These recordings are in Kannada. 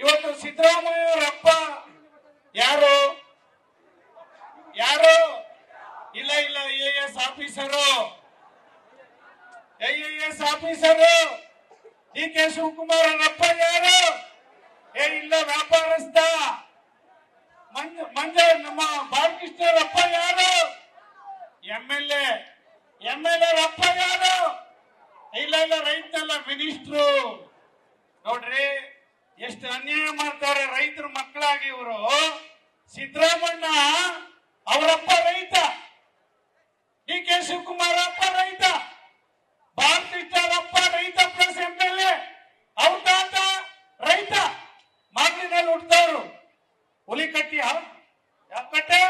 ಇವತ್ತು ಸಿದ್ದರಾಮಯ್ಯವರಪ್ಪ ಯಾರು ಯಾರು ಇಲ್ಲ ಇಲ್ಲ IAS officer IAS officer DK Shivakumar ಅವರಪ್ಪ ಯಾರು ಇಲ್ಲ ವ್ಯಾಪಾರಸ್ಥ ಮಂಜ ನಮ್ಮ ಬಾಲಕೃಷ್ಣರಪ್ಪ ಯಾರು MLA ರಪ್ಪ ಯಾರು ಇಲ್ಲ ಇಲ್ಲ ರೈತಲ್ಲ ಮಿನಿಸ್ಟ್ರು ನೋಡ್ರಿ ಎಷ್ಟು ಅನ್ಯಾಯ ಮಾಡ್ತಾರೆ ರೈತರ ಮಕ್ಕಳಾಗಿ ಇವರು ಸಿದ್ದರಾಮಣ್ಣ ಅವರಪ್ಪ ರೈತ DK ಶಿವಕುಮಾರ್ ಅಪ್ಪ ರೈತ ಬಾಲಕೃಷ್ಣರಪ್ಪ ರೈತ ಪ್ಲಸ್ MLA ಅವ್ರ ತಾತ ರೈತ ಮಾಗಡಿನಲ್ಲಿ ಹುಟ್ಟಿದವರು ಹುಲಿಕಟ್ಟಿ ಯಾಕಟ್ಟೆ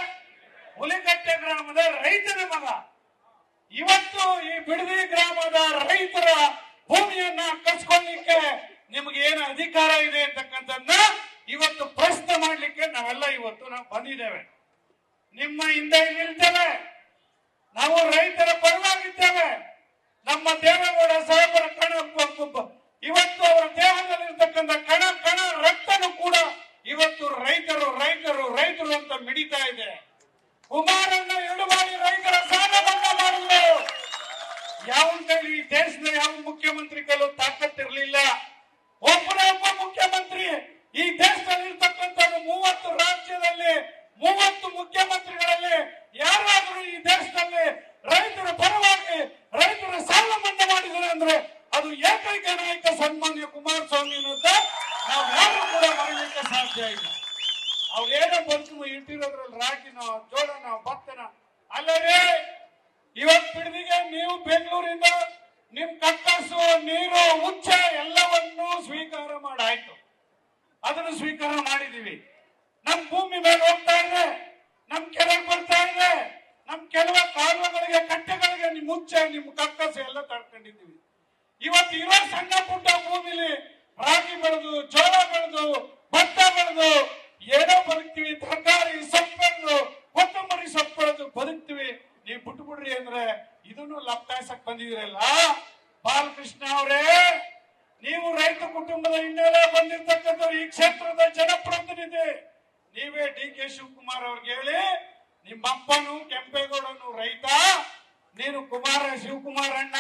ಹುಲಿಕಟ್ಟೆ ಗ್ರಾಮದ ರೈತನ ಮಗ ಇವತ್ತು ಈ ಬಿಡದಿ ಗ್ರಾಮದ ರೈತರ ಭೂಮಿಯನ್ನ ಕಸ್ಕೊಳ್ಳಿಕ್ಕೆ ನಿಮ್ಗೆ ಏನು ಅಧಿಕಾರ ಇದೆ ಅಂತಕ್ಕಂಥದ್ದನ್ನ ಇವತ್ತು ಪ್ರಶ್ನೆ ಮಾಡ್ಲಿಕ್ಕೆ ನಾವೆಲ್ಲ ಇವತ್ತು ನಾವು ಬಂದಿದ್ದೇವೆ ನಿಮ್ಮ ಹಿಂದೆ ನಿಲ್ತೇವೆ ನಾವು ರೈತರ ಪರವಾಗಿದ್ದೇವೆ ನಮ್ಮ ದೇವೇಗೌಡ ಸಾಹೇಬರ ಕಣ ಇವತ್ತು ಅವರ ದೇಹದಲ್ಲಿರ್ತಕ್ಕಂಥ ಕಣ ಕಣ ರಕ್ತನು ಕೂಡ ಇವತ್ತು ರೈತರು ರೈತರು ರೈತರು ಅಂತ ಮಿಡಿತಾ ಇದೆ ಕುಮಾರಣ್ಣ 2 ಬಾರಿ ರೈತರ ಸಾಲ ಮನ್ನಾ ಮಾಡಿದ್ರು ಯಾವ ಕೈಲಿ ಈ ದೇಶದ ಯಾವ ಮುಖ್ಯಮಂತ್ರಿ ಕೈಲೂ ತಾಕತ್ತಿರ್ಲಿಲ್ಲ ಒಬ್ಬ ಮುಖ್ಯಮಂತ್ರಿ ಈ ದೇಶದಲ್ಲಿ ಇರ್ತಕ್ಕಂಥ 30 ರಾಜ್ಯದಲ್ಲಿ 30 ಮುಖ್ಯಮಂತ್ರಿಗಳಲ್ಲಿ ಯಾರಾದರೂ ಈ ದೇಶದಲ್ಲಿ ರೈತರ ಪರವಾಗಿ ರೈತರ ಸಾಲ ಮನ್ನಾ ಮಾಡಿದ್ದಾರೆ ಅಂದ್ರೆ ಅದು ಏಕೈಕ ನಾಯಕ ಸನ್ಮಾನ್ಯ ಕುಮಾರಸ್ವಾಮಿ ಅಂತ ನಾವು ಯಾರು ಕೂಡ ಮಾಡಲಿಕ್ಕೆ ಸಾಧ್ಯ ಇಲ್ಲ ಅವ್ರೇನೋ ಬಂತು ಇಟ್ಟಿರೋದ್ರಲ್ಲಿ ರಾಗಿನೋ ಜೋಳನೋ ಭತ್ತನ ಅಲ್ಲರೇ ಇವತ್ತು ಬಿಡದಿಗೆ ನೀವು ಬೆಂಗಳೂರಿಂದ ನಿಮ್ ಕಕ್ಕಸು ನೀರು ಉಚ್ಚ ಎಲ್ಲವನ್ನೂ ಸ್ವೀಕಾರ ಮಾಡಾಯ್ತು ಅದನ್ನು ಸ್ವೀಕಾರ ಮಾಡಿದೀವಿ ನಮ್ ಭೂಮಿ ಮೇಲೆ ಹೋಗ್ತಾ ಇದೆ ನಮ್ ಕೆರೆ ಬರ್ತಾ ಇದೆ ನಮ್ ಕೆಲವು ಕಾಲುವೆಗಳಿಗೆ ಕಟ್ಟೆಗಳಿಗೆ ನಿಮ್ ಉಚ್ಚ ನಿಮ್ ಕಕ್ಕಸು ಎಲ್ಲ ತಡ್ಕೊಂಡಿದ್ದೀವಿ ಇವತ್ತು ಇರೋ ಸಣ್ಣ ಪುಟ್ಟ ಭೂಮಿಲಿ ರಾಗಿ ಬೆಳೆದು ಜೋಳ ಬೆಳೆದು ಭತ್ತ ಬೆಳೆದು ಏನೋ ಬದುಕ್ತಿವಿ ತರಕಾರಿ ಸೊಪ್ಪು ಬೆಳೆದು ಕೊತ್ತಂಬರಿ ಸೊಪ್ಪು ಬೆಳೆದು ಬದುಕ್ತಿವಿ ನೀವು ಬಿಟ್ಬಿಡ್ರಿ ಅಂದ್ರೆ ಇದನ್ನು ಲಪ್ತಾಯಿಸಕ್ ಬಂದಿದ್ರಲ್ಲ ಬಾಲಕೃಷ್ಣ ಅವರೇ ನೀವು ರೈತ ಕುಟುಂಬದ ಹಿನ್ನೆಲೆ ಬಂದಿರ್ತಕ್ಕಂಥವ್ರು ಈ ಕ್ಷೇತ್ರದ ಜನಪ್ರತಿನಿಧಿ ನೀವೇ DK ಶಿವಕುಮಾರ್ ಅವ್ರಿಗೆ ಹೇಳಿ ನಿಮ್ಮಪ್ಪನು ಕೆಂಪೇಗೌಡನು ರೈತ ನೀನು ಶಿವಕುಮಾರ್ ಅಣ್ಣ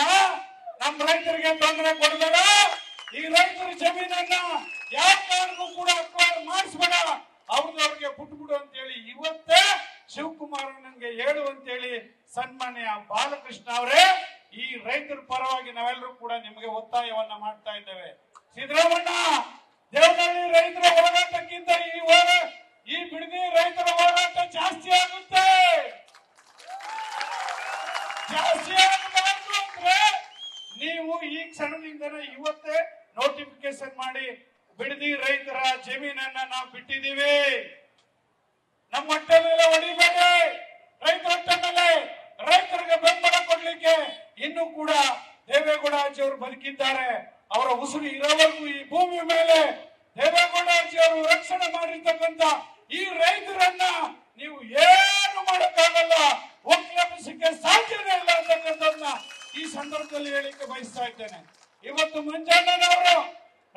ನಮ್ ರೈತರಿಗೆ ತೊಂದರೆ ಕೊಡಬೇಡ ಈ ರೈತರ ಜಮೀನನ್ನ ಯಾವ ಕಾರಣಕ್ಕೂ ಕೂಡ ಅಕ್ವೈರ್ ಮಾಡಿಸ್ಬೇಡ ಅವ್ರಿಗೆ ಬಿಟ್ಬಿಡು ಅಂತ ಹೇಳಿ ಇವತ್ತೇ ಶಿವಕುಮಾರ್ ನನಗೆ ಹೇಳು ಅಂತ ಹೇಳಿ ಸನ್ಮಾನ್ಯ ಬಾಲಕೃಷ್ಣ ಅವರೇ ಈ ರೈತರ ಪರವಾಗಿ ನಾವೆಲ್ಲರೂ ಕೂಡ ನಿಮಗೆ ಒತ್ತಾಯವನ್ನ ಮಾಡ್ತಾ ಇದ್ದೇವೆ ಸಿದ್ದರಾಮಣ್ಣ ದೇವನಹಳ್ಳಿ ರೈತರ ಹೋರಾಟಕ್ಕಿಂತ ಈ ಬಿಡದಿ ರೈತರ ಹೋರಾಟ ಜಾಸ್ತಿ ಆಗುತ್ತೆ ಜಾಸ್ತಿ ಆಗಬಾರ್ದು ಅಂದ್ರೆ ನೀವು ಈ ಕ್ಷಣದಿಂದನೇ ಇವತ್ತೇ ನೋಟಿಫಿಕೇಶನ್ ಮಾಡಿ ಬಿಡದಿ ರೈತರ ಜಮೀನನ್ನ ನಾವು ಬಿಟ್ಟಿದ್ದೀವಿ ನಮ್ಮ ಹೊಟ್ಟೆ ಮೇಲೆ ಹೊಡಿಬೇಡಿ ರೈತರ ಹೊಟ್ಟೆ ಮೇಲೆ ರೈತರಿಗೆ ಬೆಂಬಲ ಕೊಡ್ಲಿಕ್ಕೆ ಇನ್ನೂ ಕೂಡ ದೇವೇಗೌಡ ಅವರು ಬದುಕಿದ್ದಾರೆ ಅವರ ಉಸಿರು ಇರೋವರೆಗೂ ಈ ಭೂಮಿ ಮೇಲೆ ದೇವೇಗೌಡ ಅವರು ರಕ್ಷಣೆ ಮಾಡಿರ್ತಕ್ಕಂಥ ಈ ರೈತರನ್ನ ನೀವು ಏನು ಮಾಡಕ್ಕಾಗಲ್ಲ ಒಕ್ಕಲೆಬ್ಬಿಸಕ್ಕೆ ಸಾಧ್ಯನೇ ಇಲ್ಲ ಅಂತಕ್ಕಂಥದ್ದನ್ನ ಈ ಸಂದರ್ಭದಲ್ಲಿ ಹೇಳಿಕೆ ಬಯಸ್ತಾ ಇದ್ದೇನೆ ಇವತ್ತು ಮಂಜಣ್ಣನವರು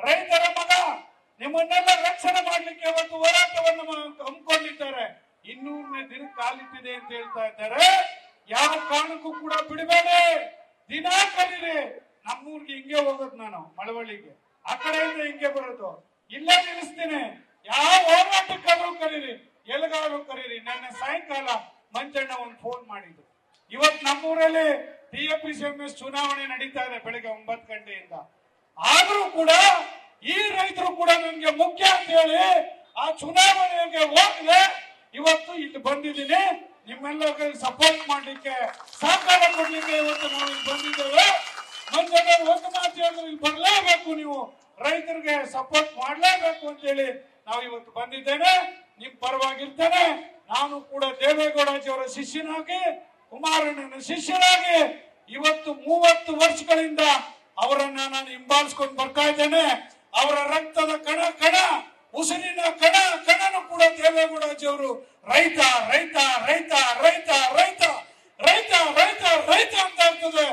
ರೈತರ ಮಗ ನಿಮ್ಮನ್ನೆಲ್ಲ ರಕ್ಷಣೆ ಮಾಡ್ಲಿಕ್ಕೆ ಇವತ್ತು ಹೋರಾಟವನ್ನು ಹಮ್ಮಿಕೊಂಡಿದ್ದಾರೆ 200ನೇ ದಿನ ಕಾಲಿಟ್ಟಿದೆ ಅಂತ ಹೇಳ್ತಾ ಇದ್ದಾರೆ ಯಾವ ಕಾರಣಕ್ಕೂ ಕೂಡ ಬಿಡಬೇಡಿ ದಿನ ಕರೀರಿ ನಮ್ಮೂರ್ಗೆ ಹಿಂಗೆ ಹೋಗೋದು ನಾನು ಮಳವಳ್ಳಿಗೆ ಆ ಕಡೆಯಿಂದ ಹಿಂಗೆ ಬರೋದು ಇಲ್ಲೇ ನಿಲ್ಲಿಸ್ತೀನಿ ಯಾವ ಹೋರಾಟಕ್ಕಾದ್ರೂ ಕರೀರಿ ಎಲ್ಗಾದ್ರೂ ಕರೀರಿ ನನ್ನ ಸಾಯಂಕಾಲ ಮಂಜಣ್ಣ ಒಂದು ಫೋನ್ ಮಾಡಿದ್ರು ಇವತ್ತು ನಮ್ಮೂರಲ್ಲಿ TFPCMS ಚುನಾವಣೆ ನಡೀತಾ ಇದೆ ಬೆಳಿಗ್ಗೆ 9 ಗಂಟೆಯಿಂದ ಆದ್ರೂ ಕೂಡ ಈ ರೈತರು ಕೂಡ ನನಗೆ ಮುಖ್ಯ ಅಂತ ಹೇಳಿ ಆ ಚುನಾವಣೆಗೆ ಹೋಗದೆ ಇವತ್ತು ಇಲ್ಲಿ ಬಂದಿದ್ದೀನಿ ನಿಮ್ಮೆಲ್ಲರಿಗೂ ಸಪೋರ್ಟ್ ಮಾಡ್ಲಿಕ್ಕೆ ಸಹಕಾರ ಕೊಡ್ಲಿಕ್ಕೆ ಇವತ್ತು ನಾವು ಇಲ್ಲಿ ಬಂದಿದ್ದೇವೆ ಮಂಜಣ್ಣ ಒಂದು ಮಾತು ಹೇಳಿದ್ರು ಇಲ್ಲಿ ಬರಲೇಬೇಕು ನೀವು ರೈತರಿಗೆ ಸಪೋರ್ಟ್ ಮಾಡಲೇಬೇಕು ಅಂತ ಹೇಳಿ ನಾವು ಇವತ್ತು ಬಂದಿದ್ದೇನೆ ನಿಮ್ ಪರವಾಗಿರ್ತೇನೆ ನಾನು ಕೂಡ ದೇವೇಗೌಡಜಿಯವರ ಶಿಷ್ಯನಾಗಿ ಕುಮಾರಣ್ಣನ ಶಿಷ್ಯನಾಗಿ ಇವತ್ತು 30 ವರ್ಷಗಳಿಂದ ಅವರನ್ನ ನಾನು ಹಿಂಬಾಲಿಸ್ಕೊಂಡು ಬರ್ತಾ ಇದ್ದೇನೆ ಅವರ ರಕ್ತದ ಕಣ ಕಣ ಉಸಿರಿನ ಕಣ ಕಣನು ಕೂಡ ದೇವೇಗೌಡಜಿಯವರು ರೈತ ರೈತ ರೈತ ರೈತ ರೈತ ರೈತ ರೈತ ರೈತ ಅಂತ ಇರ್ತದೆ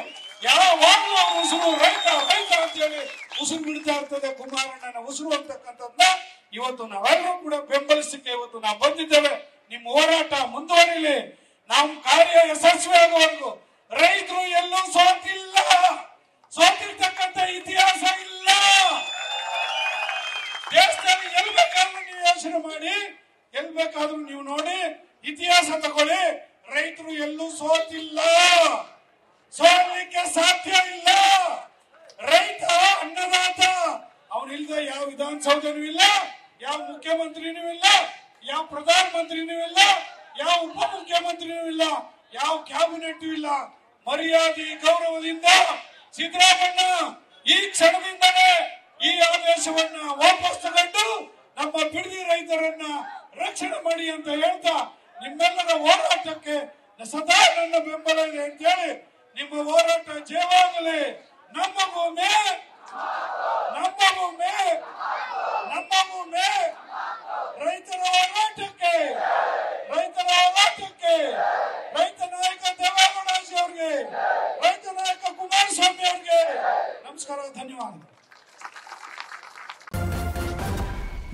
ಯಾವಾಗಲೂ ಉಸಿರು ರೈತ ರೈತ ಅಂತ ಹೇಳಿ ಉಸಿರು ಬಿಡ್ತಾ ಇರ್ತದೆ ಕುಮಾರಣ್ಣನ ಉಸಿರು ಅಂತಕ್ಕಂಥದ್ದನ್ನ ಇವತ್ತು ನಾವೆಲ್ಲರೂ ಕೂಡ ಬೆಂಬಲಿಸಕ್ಕೆ ಇವತ್ತು ನಾವು ಬಂದಿದ್ದೇವೆ. ನಿಮ್ಮ ಹೋರಾಟ ಮುಂದುವರಿಲಿ, ನಾವು ಕಾರ್ಯ ಯಶಸ್ವಿ ಆಗುವವರೆಗೂ. ರೈತರು ಎಲ್ಲೂ ಸೋತಿಲ್ಲ, ಸೋತಿರ್ತಕ್ಕಂಥ ಇತಿಹಾಸ ಇಲ್ಲ. ದೇಶದಲ್ಲಿ ಎಲ್ಲಿ ಬೇಕಾದ್ರೂ ನೀವು ಯೋಚನೆ ಮಾಡಿ, ಎಲ್ಲಿ ಬೇಕಾದ್ರೂ ನೀವು ನೋಡಿ, ಇತಿಹಾಸ ತಗೊಳ್ಳಿ. ರೈತರು ಎಲ್ಲೂ ಸೋತಿಲ್ಲ, ಸೋಲಿಕ್ಕೆ ಸಾಧ್ಯ ಇಲ್ಲ. ರೈತ ಅನ್ನದಾತ, ಅವನಿಲ್ಲದೆ ಯಾವ ವಿಧಾನಸೌಧನೂ ಇಲ್ಲ, ಯಾವ ಮುಖ್ಯಮಂತ್ರಿನೂ ಇಲ್ಲ, ಯಾವ ಪ್ರಧಾನ ಮಂತ್ರಿನೂ ಇಲ್ಲ, ಯಾವ ಉಪ ಮುಖ್ಯಮಂತ್ರಿನೂ ಇಲ್ಲ, ಯಾವ ಕ್ಯಾಬಿನೆಟ್ ಇಲ್ಲ. ಮರ್ಯಾದೆ ಗೌರವದಿಂದ ಸಿದ್ದರಾಮಣ್ಣ ಈ ಕ್ಷಣದಿಂದಲೇ ಈ ಆದೇಶವನ್ನ ವಾಪಸ್ ತಗೊಂಡು ನಮ್ಮ ಬಿಡದಿ ರೈತರನ್ನ ರಕ್ಷಣೆ ಮಾಡಿ ಅಂತ ಹೇಳ್ತಾ, ನಿಮ್ಮೆಲ್ಲರ ಹೋರಾಟಕ್ಕೆ ಸದಾ ನನ್ನ ಬೆಂಬಲ ಇದೆ ಅಂತ ಹೇಳಿ, ನಿಮ್ಮ ಹೋರಾಟ ಜಯವಾಗಲಿ. ನಮ್ಮ ಭೂಮಿ, ನಮ್ಮ ಭೂಮಿ, ನಮ್ಮ ಭೂಮಿ. ರೈತರ ಹೋರಾಟಕ್ಕೆ, ರೈತರ ಹೋರಾಟಕ್ಕೆ, ರೈತ ನಾಯಕ ದೇವೇಗೌಡಜಿ ಅವರಿಗೆ, ರೈತ ನಾಯಕ ಕುಮಾರಸ್ವಾಮಿ ಅವರಿಗೆ ನಮಸ್ಕಾರ, ಧನ್ಯವಾದ.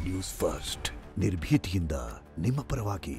ನ್ಯೂಸ್ ಫಸ್ಟ್, ನಿರ್ಭೀತಿಯಿಂದ ನಿಮ್ಮ ಪರವಾಗಿ.